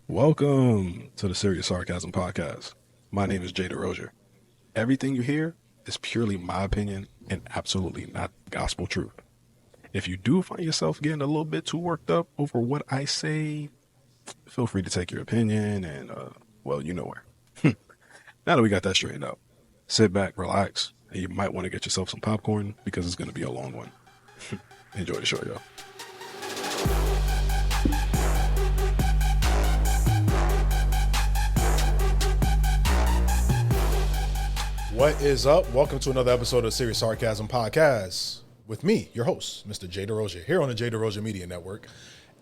Welcome to the Serious Sarcasm Podcast. My name is Tate Candace Owens. Everything you hear is purely my opinion and absolutely not gospel truth. If you do find yourself getting a little bit too worked up over what I say, feel free to take your opinion and, well, you know where. Now that we got that straightened out, sit back, relax, and you might want to get yourself some popcorn because it's going to be a long one. Enjoy the show, y'all. What is up? Welcome to another episode of the Serious Sarcasm Podcast with me, your host, Mr. Tate Candace Owens, here on the Tate Candace Owens Media Network.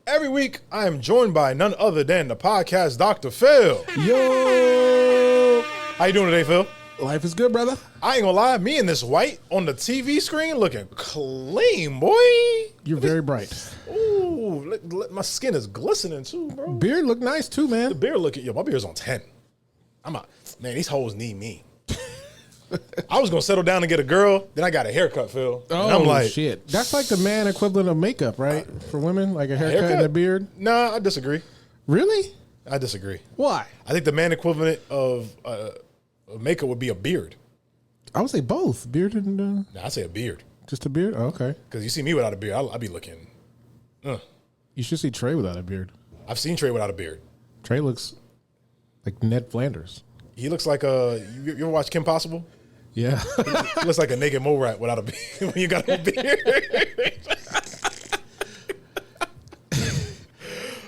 Every week, I am joined by none other than the podcast Dr. Phil. Yo! How you doing today, Phil? Life is good, brother. I ain't gonna lie, me and this white on the TV screen looking clean, boy. You're very bright. Ooh, my skin is glistening too, bro. Beard look nice too, man. The beard looking, my beard's on 10. Man, these hoes need me. I was gonna settle down and get a girl, then I got a haircut, Phil. Oh, and I'm like, shit. That's like the man equivalent of makeup, right? For women, like a haircut and a beard. Nah, I disagree. Really? I disagree. Why? I think the man equivalent of makeup would be a beard. I would say both. Beard and Nah, I say a beard. just a beard? Oh, okay. Because you see me without a beard, I'll be looking. You should see Trey without a beard. I've seen Trey without a beard. Trey looks like Ned Flanders. He looks like you ever watch Kim Possible? Yeah. He looks like a naked mole rat without a beard when you got a beard.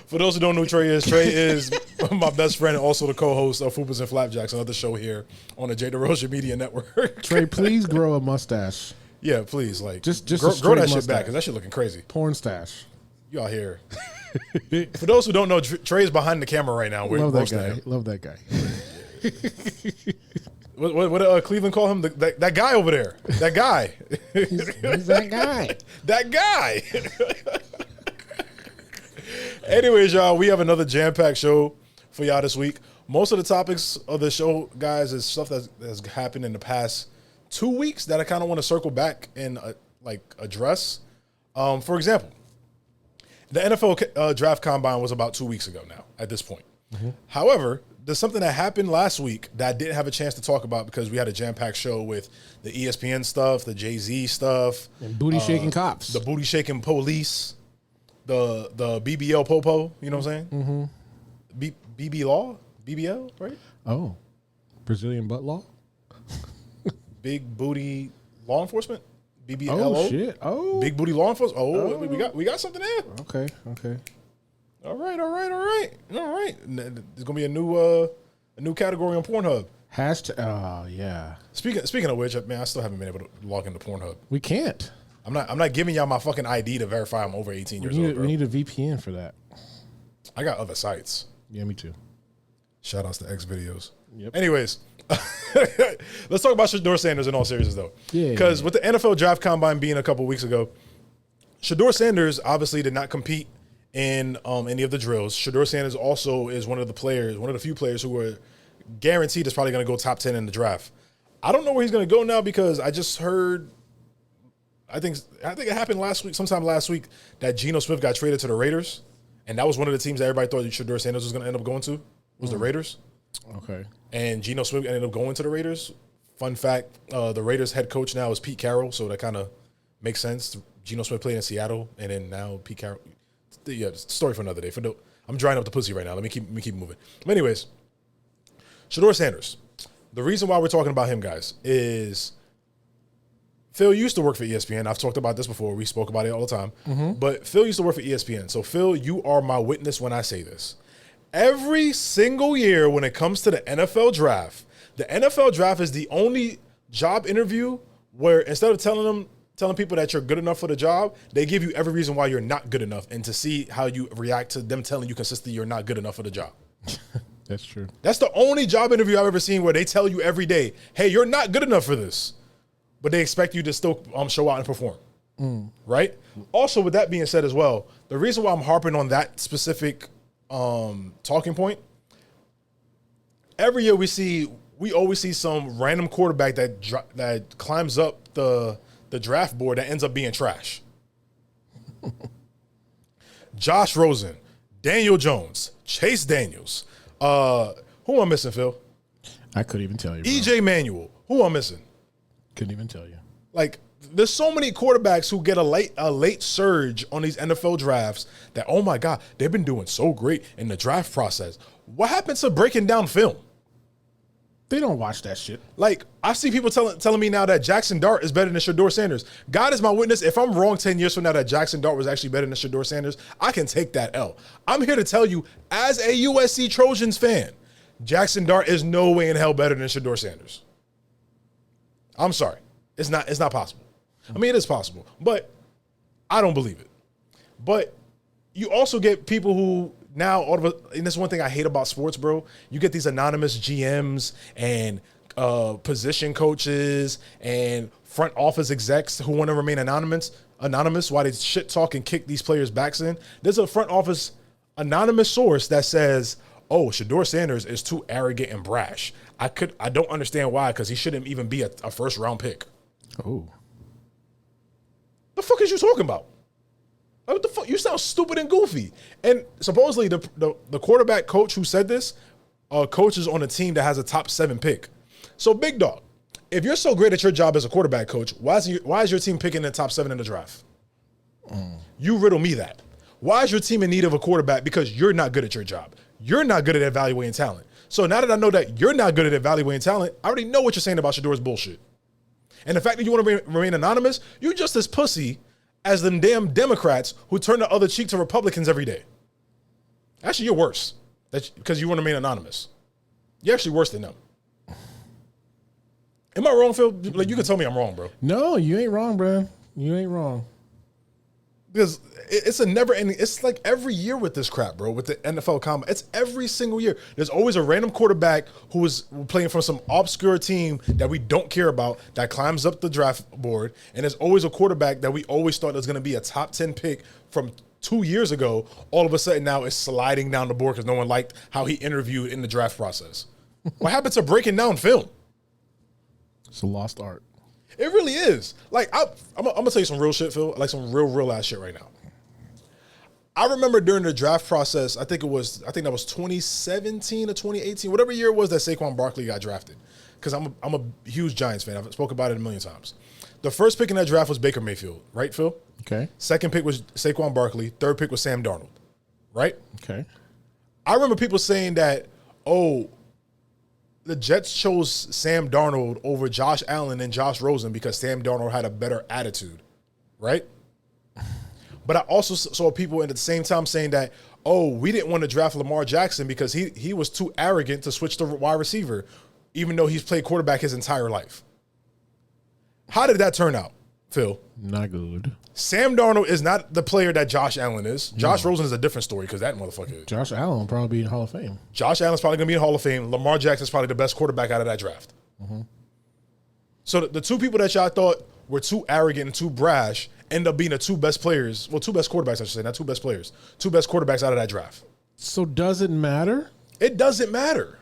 For those who don't know who Trey is my best friend and also the co-host of Fupas and Flapjacks, another show here on the Tate Candace Owens Media Network. Trey, please grow a mustache. Yeah, please, like Just grow that shit back because that shit looking crazy. Porn stash. You out here. For those who don't know, Trey's behind the camera right now. We're Love that roasting guy. him. Love that guy. What did Cleveland call him? That guy over there. That guy. He's that guy. That guy. Anyways, y'all, we have another jam-packed show for y'all this week. Most of the topics of the show, guys, is stuff that's happened in the past 2 weeks that I kind of want to circle back and address. For example, the NFL draft combine was about 2 weeks ago now at this point. Mm-hmm. However, there's something that happened last week that I didn't have a chance to talk about because we had a jam-packed show with the ESPN stuff, the Jay-Z stuff. And booty-shaking cops. The booty-shaking police. The BBL Popo, you know what I'm saying? Mm-hmm. BB Law? BBL, right? Oh. Brazilian butt law? Big Booty Law Enforcement? BBLO? Oh, shit. Oh. Big Booty Law Enforcement? Oh. We got something there. Okay. All right. There's gonna be a new category on Pornhub. Hashtag. Oh yeah. Speaking of which, man, I still haven't been able to log into Pornhub. We can't. I'm not giving y'all my fucking ID to verify I'm over 18 years old. Bro. We need a VPN for that. I got other sites. Yeah, me too. Shout outs to X videos. Yep. Anyways, let's talk about Shedeur Sanders in all seriousness though. Yeah. Because with the NFL draft combine being a couple weeks ago, Shedeur Sanders obviously did not compete in any of the drills. Shedeur Sanders also is one of the few players who were guaranteed is probably going to go top 10 in the draft. I don't know where he's going to go now because I just heard, I think it happened sometime last week, that Geno Smith got traded to the Raiders, and that was one of the teams that everybody thought Shedeur Sanders was going to end up going to, was the Raiders. Okay. And Geno Smith ended up going to the Raiders. Fun fact, the Raiders head coach now is Pete Carroll, so that kind of makes sense. Geno Smith played in Seattle, and then now Pete Carroll. Yeah, story for another day. I'm drying up the pussy right now. Let me keep moving. But anyways, Shedeur Sanders. The reason why we're talking about him, guys, is Phil used to work for ESPN. I've talked about this before. We spoke about it all the time. Mm-hmm. But Phil used to work for ESPN. So, Phil, you are my witness when I say this. Every single year when it comes to the NFL draft is the only job interview where instead of telling people that you're good enough for the job, they give you every reason why you're not good enough and to see how you react to them telling you consistently you're not good enough for the job. That's true. That's the only job interview I've ever seen where they tell you every day, hey, you're not good enough for this. But they expect you to still show out and perform. Right? Also, with that being said as well, the reason why I'm harping on that specific talking point, every year we always see some random quarterback that climbs up the draft board that ends up being trash. Josh Rosen, Daniel Jones, Chase Daniels. Who am I missing, Phil? I couldn't even tell you. Bro. EJ Manuel. Who am I missing? Couldn't even tell you. Like, there's so many quarterbacks who get a late surge on these NFL drafts that, oh my God, they've been doing so great in the draft process. What happens to breaking down film? They don't watch that shit. Like, I see people telling me now that Jackson Dart is better than Shedeur Sanders. God is my witness. If I'm wrong 10 years from now that Jackson Dart was actually better than Shedeur Sanders, I can take that L. I'm here to tell you, as a USC Trojans fan, Jackson Dart is no way in hell better than Shedeur Sanders. I'm sorry. It's not possible. I mean, it is possible, but I don't believe it. But you also get people who now, and this is one thing I hate about sports, bro. You get these anonymous GMs and position coaches and front office execs who want to remain anonymous while they shit talk and kick these players' backs in. There's a front office anonymous source that says, oh, Shedeur Sanders is too arrogant and brash. I don't understand why, because he shouldn't even be a first round pick. Oh. The fuck is you talking about? Like, what the fuck? You sound stupid and goofy. And supposedly the quarterback coach who said this, coaches on a team that has a top 7 pick. So big dog, if you're so great at your job as a quarterback coach, why is your team picking in the top 7 in the draft? You riddle me that. Why is your team in need of a quarterback? Because you're not good at your job. You're not good at evaluating talent. So now that I know that you're not good at evaluating talent, I already know what you're saying about Shedeur's bullshit. And the fact that you want to remain anonymous, you're just as pussy as them damn Democrats who turn the other cheek to Republicans every day. Actually, you're worse because you want to remain anonymous. You're actually worse than them. Am I wrong, Phil? Like, you can tell me I'm wrong, bro. No, you ain't wrong, bro. You ain't wrong. Because it's a never ending. It's like every year with this crap, bro, with the NFL combat. It's every single year. There's always a random quarterback who is playing for some obscure team that we don't care about that climbs up the draft board. And there's always a quarterback that we always thought was going to be a top 10 pick from 2 years ago. All of a sudden now is sliding down the board because no one liked how he interviewed in the draft process. What happened to breaking down film? It's a lost art. It really is. Like, I'm gonna tell you some real shit, Phil. Like some real ass shit right now. I remember during the draft process, I think that was 2017 or 2018, whatever year it was that Saquon Barkley got drafted. Because I'm a huge Giants fan. I've spoken about it a million times. The first pick in that draft was Baker Mayfield, right, Phil? Okay. Second pick was Saquon Barkley. Third pick was Sam Darnold, right? Okay. I remember people saying that, oh, the Jets chose Sam Darnold over Josh Allen and Josh Rosen because Sam Darnold had a better attitude, right? But I also saw people at the same time saying that, oh, we didn't want to draft Lamar Jackson because he was too arrogant to switch to wide receiver, even though he's played quarterback his entire life. How did that turn out, Phil? Not good. Sam Darnold is not the player that Josh Allen is. Josh Rosen is a different story because that motherfucker. Josh Allen will probably be in the Hall of Fame. Josh Allen's probably going to be in the Hall of Fame. Lamar Jackson's probably the best quarterback out of that draft. Mm-hmm. So the two people that y'all thought were too arrogant and too brash end up being the two best players. Well, two best quarterbacks, I should say, not two best players. Two best quarterbacks out of that draft. So does it matter? It doesn't matter.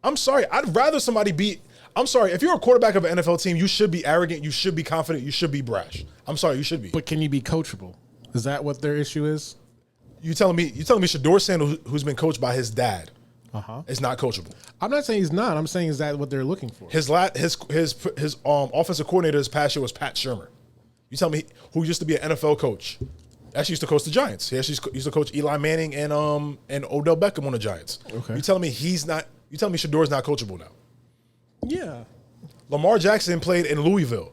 I'm sorry. I'd rather somebody be... I'm sorry. If you're a quarterback of an NFL team, you should be arrogant. You should be confident. You should be brash. I'm sorry. You should be. But can you be coachable? Is that what their issue is? You telling me Shedeur Sanders, who's been coached by his dad, is not coachable? I'm not saying he's not. I'm saying is that what they're looking for? His offensive coordinator this past year was Pat Shurmur. You tell me who used to be an NFL coach. Actually used to coach the Giants. He actually used to coach Eli Manning and Odell Beckham on the Giants. Okay. You telling me he's not? You telling me Shedeur's not coachable now? Yeah. Lamar Jackson played in Louisville,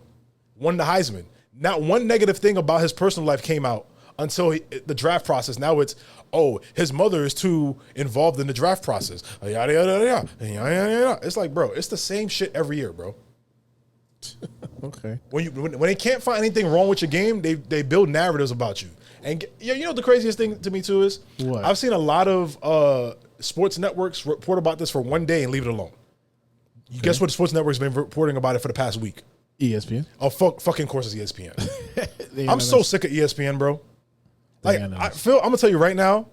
won the Heisman. Not one negative thing about his personal life came out until the draft process. Now it's, oh, his mother is too involved in the draft process. Yada, yada, yada, yada, yada. It's like, bro, it's the same shit every year, bro. Okay. When they can't find anything wrong with your game, they build narratives about you. And you know what the craziest thing to me too is? What? I've seen a lot of sports networks report about this for one day and leave it alone. You guess what the sports network's been reporting about it for the past week? ESPN. Oh, fucking course it's ESPN. I'm so sick of ESPN, bro. Like, Phil, I'm gonna tell you right now,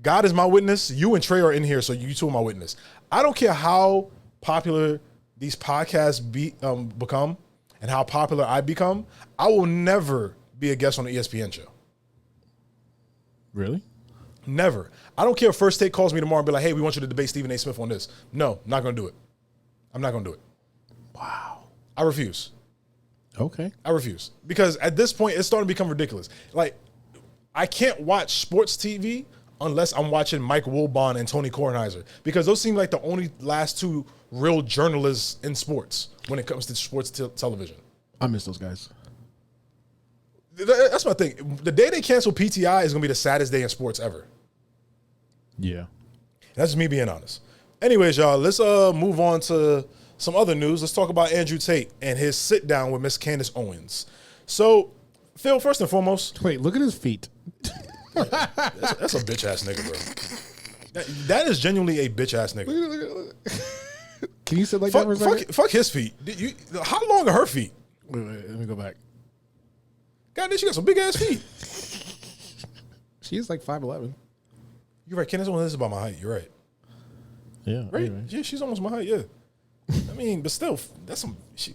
God is my witness. You and Trey are in here, so you two are my witness. I don't care how popular these podcasts become and how popular I become. I will never be a guest on the ESPN show. Really? Never. I don't care if First Take calls me tomorrow and be like, hey, we want you to debate Stephen A. Smith on this. No, not going to do it. I'm not going to do it. Wow. I refuse. Okay. I refuse. Because at this point, it's starting to become ridiculous. Like, I can't watch sports TV unless I'm watching Mike Wilbon and Tony Kornheiser, because those seem like the only last two real journalists in sports when it comes to sports television. I miss those guys. That's my thing. The day they cancel PTI is going to be the saddest day in sports ever. Yeah. That's just me being honest. Anyways, y'all, let's move on to some other news. Let's talk about Andrew Tate and his sit down with Miss Candace Owens. So, Phil, first and foremost. Wait, look at his feet. That's a bitch ass nigga, bro. That is genuinely a bitch ass nigga. Can you sit like that for a second? Fuck his feet. How long are her feet? Wait, let me go back. God damn, she got some big ass feet. She is like 5'11". You're right. Candace Owens is about my height. You're right. Yeah. Right? Anyway. Yeah, she's almost my height, yeah. I mean, but still, that's some she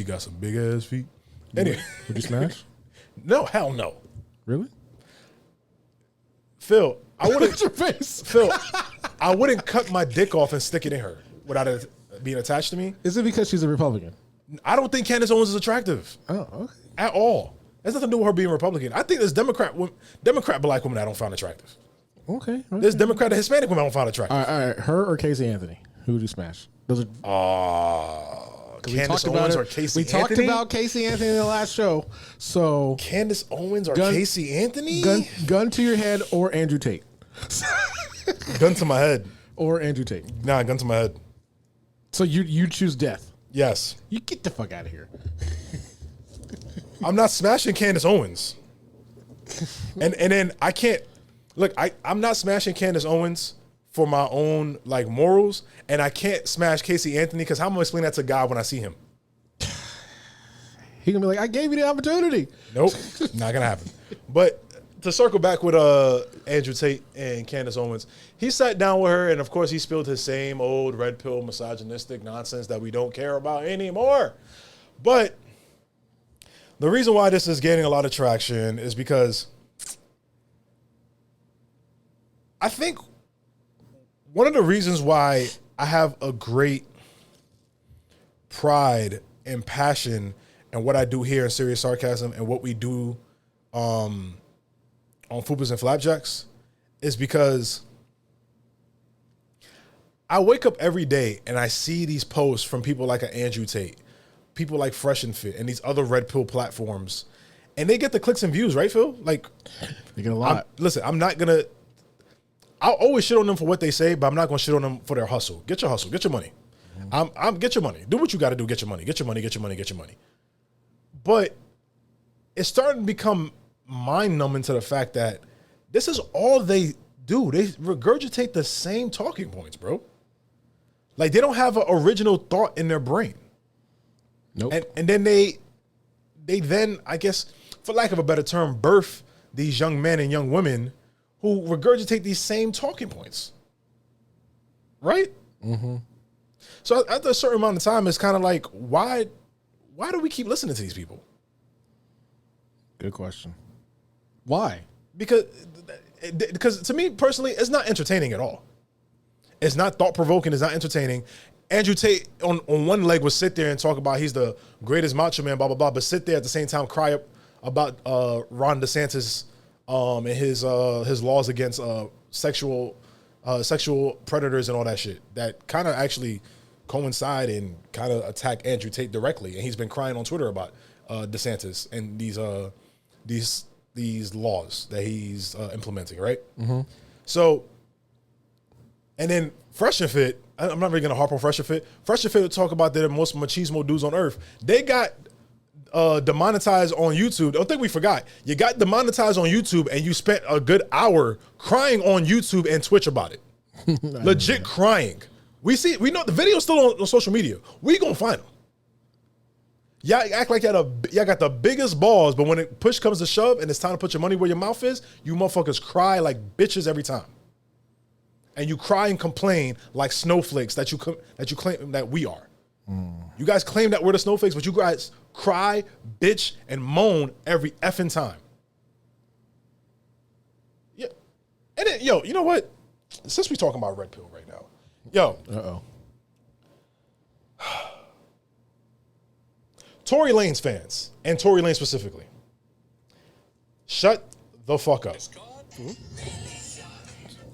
got some big ass feet. Anyway. Would you smash? No, hell no. Really? Phil, I wouldn't your face. Phil, I wouldn't cut my dick off and stick it in her without it being attached to me. Is it because she's a Republican? I don't think Candace Owens is attractive. Oh, okay. At all. It has nothing to do with her being Republican. I think there's Democrat black women I don't find attractive. Okay. There's Democrat and Hispanic women I don't find attractive. All right. Her or Casey Anthony? Who would you smash? Those are. Candace Owens or Casey Anthony? We talked about Casey Anthony in the last show. So Candace Owens or Casey Anthony? Gun to your head or Andrew Tate. Gun to my head. Or Andrew Tate. Nah, gun to my head. So you choose death. Yes. You get the fuck out of here. I'm not smashing Candace Owens. And then I can't look, I'm not smashing Candace Owens for my own like morals, and I can't smash Casey Anthony because how am I gonna explain that to God when I see him? He gonna be like, I gave you the opportunity. Nope, not gonna happen. But to circle back with Andrew Tate and Candace Owens, he sat down with her, and of course he spilled his same old red pill misogynistic nonsense that we don't care about anymore. But the reason why this is gaining a lot of traction is because I think one of the reasons why I have a great pride and passion in what I do here in Serious Sarcasm and what we do on Fupas and Flapjacks is because I wake up every day and I see these posts from people like Andrew Tate, people like Fresh and Fit, and these other red pill platforms, and they get the clicks and views, right, Phil? Like, they get a lot. I'm not gonna. I'll always shit on them for what they say, but I'm not gonna shit on them for their hustle. Get your hustle, get your money. Get your money. Do what you got to do. Get your money. Get your money. Get your money. Get your money. But it's starting to become mind-numbing to the fact that this is all they do. They regurgitate the same talking points, bro. Like, they don't have an original thought in their brain. Nope. And then they then, I guess, for lack of a better term, birth these young men and young women who regurgitate these same talking points. Right? Mm-hmm. So after a certain amount of time, it's kind of like, why do we keep listening to these people? Good question. Why? Because to me personally, it's not entertaining at all. It's not thought-provoking. It's not entertaining. Andrew Tate on one leg would sit there and talk about he's the greatest macho man, blah, blah, blah, but sit there at the same time cry up about Ron DeSantis and his laws against sexual predators and all that shit that kind of actually coincide and kind of attack Andrew Tate directly. And he's been crying on Twitter about DeSantis and these laws that he's implementing, right? Mm-hmm. So, and then Fresh and Fit, I'm not really going to harp on Fresh and Fit. Fresh and Fit will talk about the most machismo dudes on earth. They got demonetized on YouTube. Don't think we forgot. You got demonetized on YouTube and you spent a good hour crying on YouTube and Twitch about it. Legit crying. We know the video's still on social media. We gonna find them. Y'all act like y'all got the biggest balls, but when it push comes to shove and it's time to put your money where your mouth is, you motherfuckers cry like bitches every time. And you cry and complain like snowflakes that you claim that we are. You guys claim that we're the snowflakes, but you guys cry, bitch, and moan every effing time. Yeah. And then, yo, you know what? Since we talking about red pill right now, yo. Tory Lanez fans, and Tory Lanez specifically, shut the fuck up.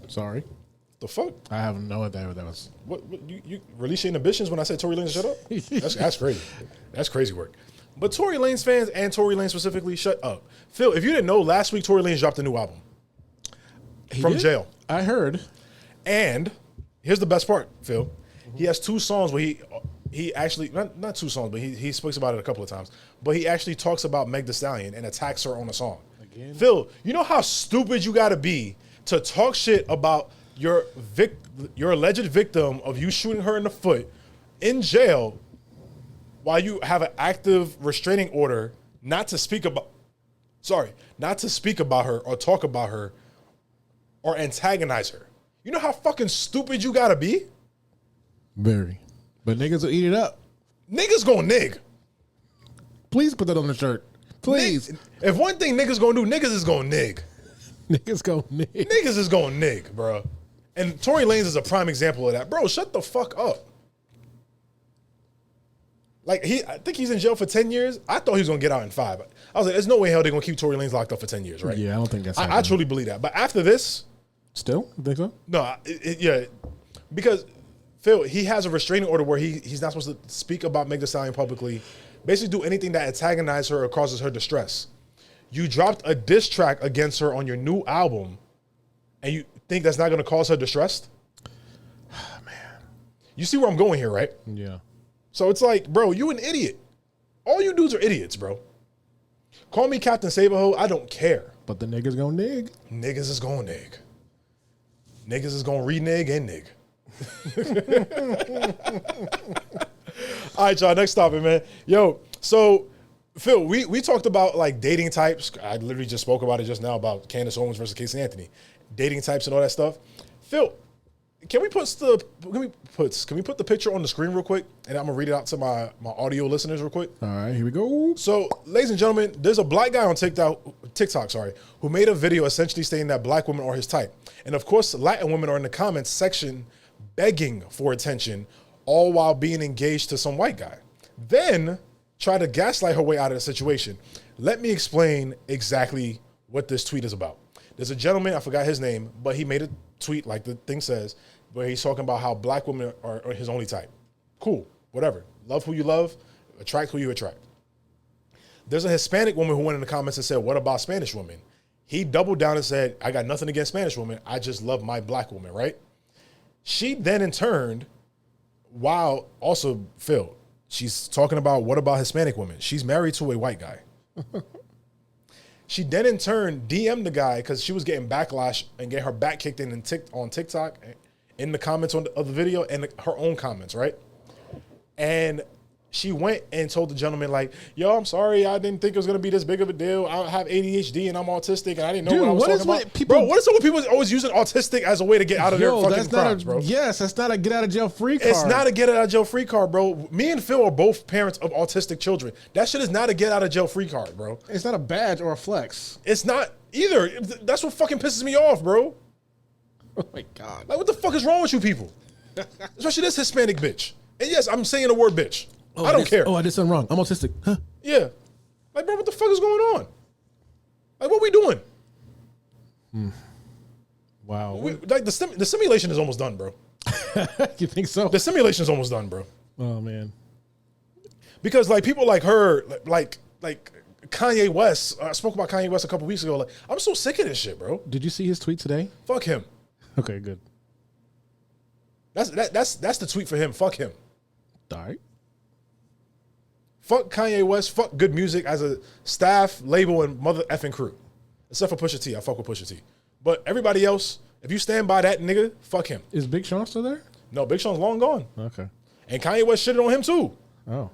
Sorry. The fuck? I have no idea what that was. What you release your inhibitions when I said Tory Lanez shut up? That's crazy. That's crazy work. But Tory Lanez fans and Tory Lanez specifically, shut up. Phil, if you didn't know, last week Tory Lanez dropped a new album from jail. I heard. And here's the best part, Phil. He has 2 songs where he actually, not 2 songs, but he speaks about it a couple of times. But he actually talks about Meg Thee Stallion and attacks her on a song. Again? Phil, you know how stupid you got to be to talk shit about your alleged victim of you shooting her in the foot in jail while you have an active restraining order not to speak about her or talk about her or antagonize her. You know how fucking stupid you got to be? Very. But niggas will eat it up. Niggas gonna nig. Please put that on the shirt. Please. If one thing niggas gonna do, niggas is gonna nig. Niggas gonna nig. Niggas is gonna nig, bro. And Tory Lanez is a prime example of that. Bro, shut the fuck up. Like, I think he's in jail for 10 years. I thought he was gonna get out in 5. I was like, there's no way in hell they're gonna keep Tory Lanez locked up for 10 years, right? Yeah, I don't think that's I truly believe that. But after this. Still? You think so? No, yeah. Because, Phil, he has a restraining order where he's not supposed to speak about Meg Thee Stallion publicly, basically do anything that antagonizes her or causes her distress. You dropped a diss track against her on your new album, and you think that's not going to cause her distress? Man. You see where I'm going here, right? Yeah. So it's like, bro, you an idiot. All you dudes are idiots, bro. Call me Captain Save-A-Ho, I don't care. But the niggas gonna nig. Niggas is gonna nig. Niggas is gonna renege and nig. All right, y'all, next topic, man. Yo, so Phil, we talked about like dating types. I literally just spoke about it just now about Candace Owens versus Casey Anthony. Dating types and all that stuff. Phil, can we put the picture on the screen real quick? And I'm gonna read it out to my audio listeners real quick. All right, here we go. So, ladies and gentlemen, there's a black guy on TikTok, who made a video essentially stating that black women are his type. And of course, Latin women are in the comments section begging for attention, all while being engaged to some white guy. Then try to gaslight her way out of the situation. Let me explain exactly what this tweet is about. There's a gentleman, I forgot his name, but he made a tweet, like the thing says, where he's talking about how black women are his only type. Cool, whatever. Love who you love, attract who you attract. There's a Hispanic woman who went in the comments and said, what about Spanish women? He doubled down and said, I got nothing against Spanish women. I just love my black woman, right? She then in turn, while also, Phil, she's talking about what about Hispanic women? She's married to a white guy. She then in turn DM'd the guy because she was getting backlash and getting her back kicked in on TikTok in the comments of the video and her own comments, right? And she went and told the gentleman, like, yo, I'm sorry, I didn't think it was going to be this big of a deal. I have ADHD and I'm autistic and I didn't know what I was talking about. Bro, what is up with people always using autistic as a way to get out of their fucking crimes, bro? Yes, that's not a get out of jail free card. It's not a get out of jail free card, bro. Me and Phil are both parents of autistic children. That shit is not a get out of jail free card, bro. It's not a badge or a flex. It's not either. That's what fucking pisses me off, bro. Oh my God. Like, what the fuck is wrong with you people? Especially this Hispanic bitch. And yes, I'm saying the word bitch. I don't care. Oh, I did something wrong. I'm autistic. Huh? Yeah. Like, bro, what the fuck is going on? Like, what we doing? Wow. Like, the simulation is almost done, bro. You think so? The simulation is almost done, bro. Oh, man. Because, like, people like her, like Kanye West, I spoke about Kanye West a couple weeks ago. Like, I'm so sick of this shit, bro. Did you see his tweet today? Fuck him. Okay, good. That's the tweet for him. Fuck him. All right. Fuck Kanye West. Fuck good music as a staff, label, and mother effing crew. Except for Pusha T. I fuck with Pusha T. But everybody else, if you stand by that nigga, fuck him. Is Big Sean still there? No, Big Sean's long gone. Okay. And Kanye West shitted on him too. Oh.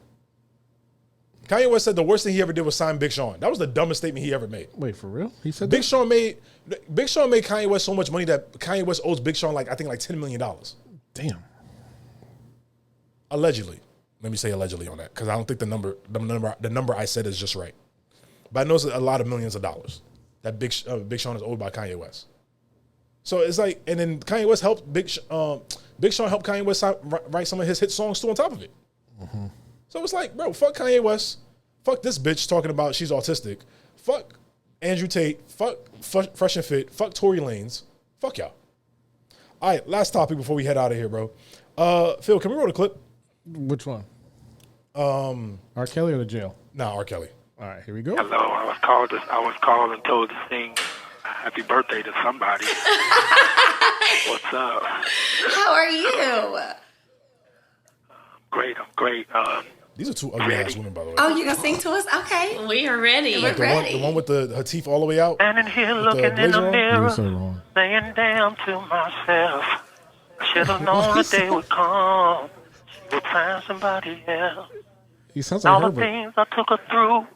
Kanye West said the worst thing he ever did was sign Big Sean. That was the dumbest statement he ever made. Wait, for real? He said Big that? Sean made Kanye West so much money that Kanye West owes Big Sean like $10 million. Damn. Allegedly. Let me say allegedly on that because I don't think the number I said is just right. But I know it's a lot of millions of dollars that Big Sean is owed by Kanye West. So it's like, and then Kanye West helped Big Sean helped Kanye West write some of his hit songs too on top of it. Mm-hmm. So it's like, bro, fuck Kanye West, fuck this bitch talking about she's autistic, fuck Andrew Tate, fuck Fresh and Fit, fuck Tory Lanez, fuck y'all. All right, last topic before we head out of here, bro. Phil, can we roll a clip? Which one? R. Kelly or the jail? Nah, R. Kelly. All right, here we go. Hello, I was called and told to sing happy birthday to somebody. What's up? How are you? I'm great. These are two ugly ass women, by the way. Oh, you gonna sing to us? Okay. We are ready. We're ready. The one with her teeth all the way out. Standing here looking in blazer the on? mirror, so wrong. saying damn to myself. I should have known the day would come. She would find somebody else. He sounds like All the Herbert. things I took her through.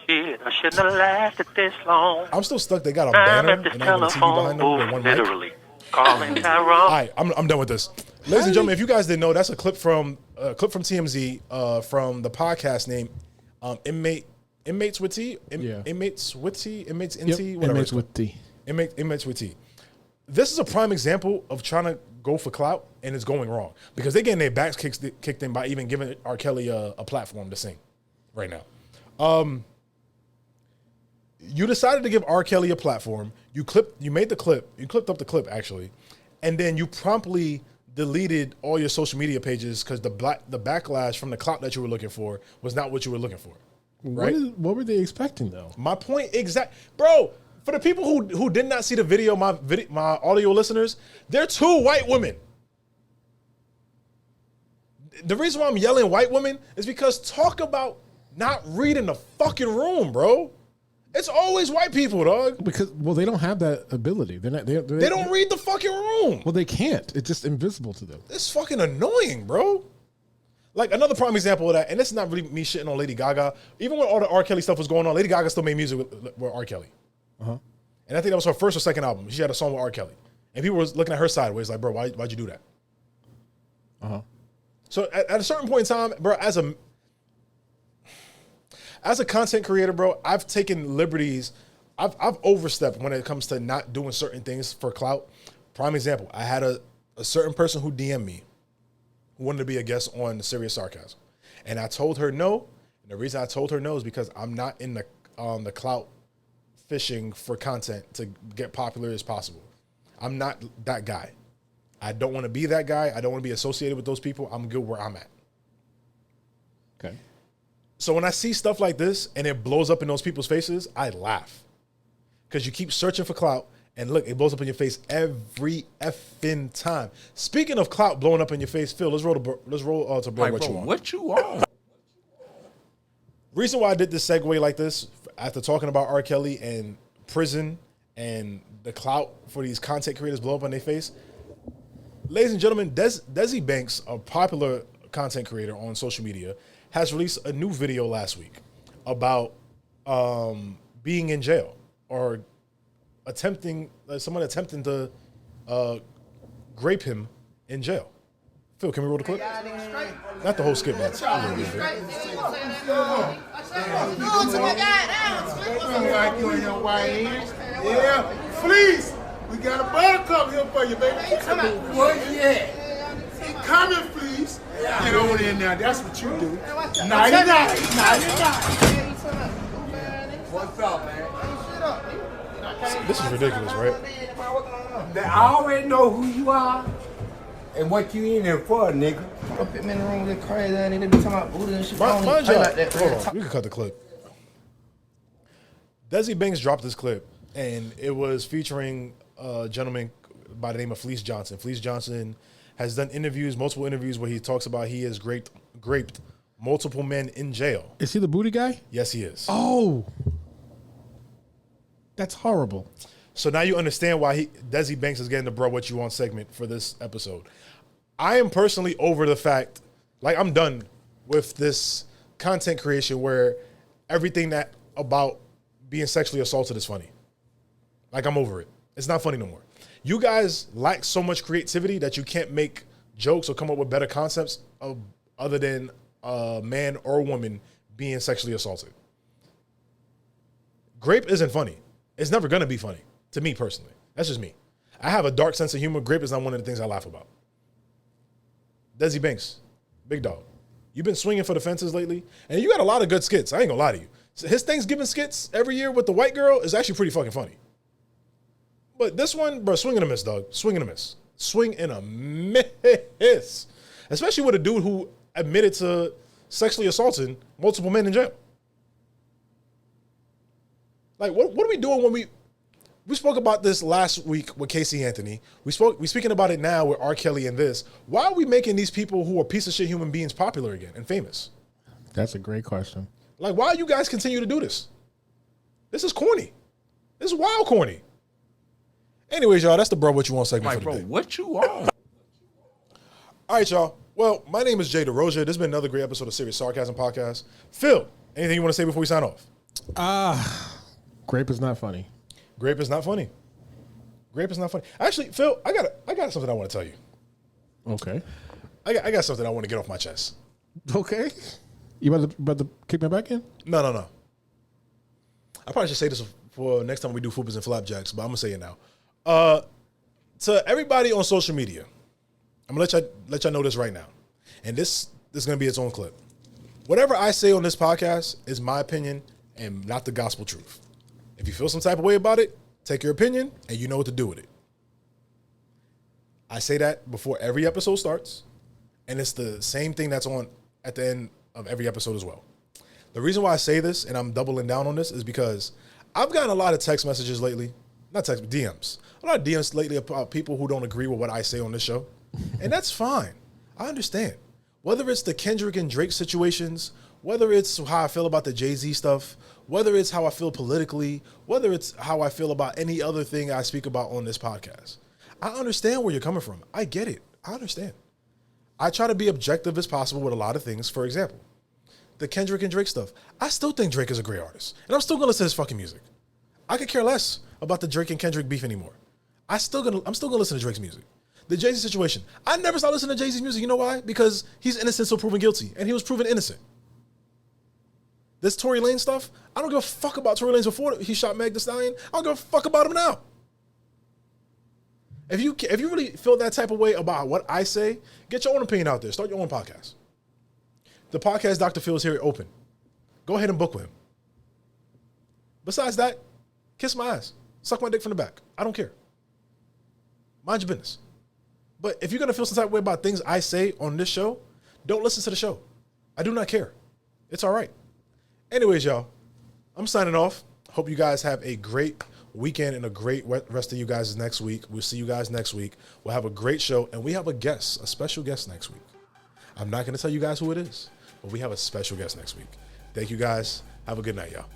Shit, I shouldn't have lasted this long. I'm still stuck. They got a I'm banner at this and they have a TV telephone behind them with booth, one mic. literally calling Tyrone. All right, I'm done with this. Ladies and gentlemen, if you guys didn't know, that's a clip from TMZ from the podcast named Inmates with T. Inmates with T. Inmates in T. Whatever. Inmates with T. Inmates with T. This is a prime example of trying to go for clout and it's going wrong because they're getting their backs kicked in by even giving R. Kelly a platform to sing right now. You decided to give R. Kelly a platform. You made the clip. You clipped up the clip actually, and then you promptly deleted all your social media pages because the backlash from the clout that you were looking for was not what you were looking for. Right? What were they expecting though? My point bro. For the people who did not see the video, my audio listeners, they're two white women. The reason why I'm yelling white women is because talk about not reading the fucking room, bro. It's always white people, dog. Because they don't have that ability. They don't read the fucking room. Well, they can't. It's just invisible to them. It's fucking annoying, bro. Like another prime example of that, and this is not really me shitting on Lady Gaga. Even when all the R. Kelly stuff was going on, Lady Gaga still made music with R. Kelly. Uh-huh. And I think that was her first or second album. She had a song with R. Kelly. And people was looking at her sideways like, bro, why'd you do that? Uh-huh. So at a certain point in time, bro, as a content creator, bro, I've taken liberties. I've overstepped when it comes to not doing certain things for clout. Prime example, I had a certain person who DM'd me who wanted to be a guest on Serious Sarcasm. And I told her no. And the reason I told her no is because I'm not in the clout fishing for content to get popular as possible. I'm not that guy. I don't want to be that guy. I don't want to be associated with those people. I'm good where I'm at. Okay. So when I see stuff like this and it blows up in those people's faces, I laugh. Because you keep searching for clout and look, it blows up in your face every effing time. Speaking of clout blowing up in your face, Phil, let's roll to Bro What You Want. What you want? Reason why I did this segue like this, after talking about R. Kelly and prison and the clout for these content creators blow up in their face, ladies and gentlemen, Desi Banks, a popular content creator on social media, has released a new video last week about being in jail or someone attempting to grape him in jail. Phil, can we roll the clip? Not the whole skit, but Yeah, please. We got a buttercup here for you, baby. Come on. Yeah. Coming, please. Get on in there. That's what you do. 99. What's up, man? this is ridiculous, right? I already know who you are and what you in there for, nigga. Up in the room with crazy and they be talking about Buddha and shit. My job. Like that. Hold on. We can cut the clip. Desi Banks dropped this clip, and it was featuring a gentleman by the name of Fleece Johnson. Fleece Johnson has done multiple interviews where he talks about he has raped multiple men in jail. Is he the booty guy? Yes, he is. Oh, that's horrible. So now you understand why Desi Banks is getting the Bro What You Want segment for this episode. I am personally over the fact, like I'm done with this content creation where everything that about being sexually assaulted is funny. Like I'm over it. It's not funny no more. You guys lack so much creativity that you can't make jokes or come up with better concepts other than a man or a woman being sexually assaulted. Grape isn't funny. It's never going to be funny, to me personally. That's just me. I have a dark sense of humor. Grape is not one of the things I laugh about. Desi Banks, big dog. You've been swinging for the fences lately, and you got a lot of good skits. I ain't gonna lie to you. So his Thanksgiving skits every year with the white girl is actually pretty fucking funny. But this one, bro, swing and a miss, dog. Swing and a miss. Swing and a miss. Especially with a dude who admitted to sexually assaulting multiple men in jail. Like, what are we doing when we spoke about this last week with Casey Anthony. We speaking about it now with R. Kelly and this. Why are we making these people who are piece of shit human beings popular again and famous? That's a great question. Like, why you guys continue to do this? This is corny. This is wild corny. Anyways, y'all, that's the Bro What You Want segment for the day. What you want? All right, y'all. Well, my name is Shedeur Sanders. This has been another great episode of Serious Sarcasm Podcast. Phil, anything you want to say before we sign off? Grape is not funny. Grape is not funny. Grape is not funny. Actually, Phil, I got something I want to tell you. Okay. I got something I want to get off my chest. Okay. You about to kick me back in? No. I probably should say this for next time we do Fupas and Flapjacks, but I'm going to say it now. To everybody on social media, I'm going to let y'all know this right now. And this is going to be its own clip. Whatever I say on this podcast is my opinion and not the gospel truth. If you feel some type of way about it, take your opinion and you know what to do with it. I say that before every episode starts, and it's the same thing that's on at the end of every episode as well. The reason why I say this, and I'm doubling down on this, is because I've gotten a lot of text messages lately, not text, DMs. A lot of DMs lately about people who don't agree with what I say on this show, and that's fine. I understand. Whether it's the Kendrick and Drake situations, whether it's how I feel about the Jay-Z stuff, whether it's how I feel politically, whether it's how I feel about any other thing I speak about on this podcast. I understand where you're coming from. I get it. I understand. I try to be objective as possible with a lot of things. For example, the Kendrick and Drake stuff. I still think Drake is a great artist, and I'm still gonna listen to his fucking music. I could care less about the Drake and Kendrick beef anymore. I'm still gonna listen to Drake's music. The Jay-Z situation. I never stopped listening to Jay-Z's music. You know why? Because he's innocent, so proven guilty, and he was proven innocent. This Tory Lanez stuff, I don't give a fuck about Tory Lanez before he shot Meg Thee Stallion. I don't give a fuck about him now. If you really feel that type of way about what I say, get your own opinion out there. Start your own podcast. The podcast Dr. Phil is here open. Go ahead and book with him. Besides that, kiss my ass. Suck my dick from the back. I don't care. Mind your business. But if you're going to feel some type of way about things I say on this show, don't listen to the show. I do not care. It's all right. Anyways, y'all, I'm signing off. Hope you guys have a great weekend and a great rest of you guys next week. We'll see you guys next week. We'll have a great show, and we have a special guest next week. I'm not going to tell you guys who it is, but we have a special guest next week. Thank you guys. Have a good night, y'all.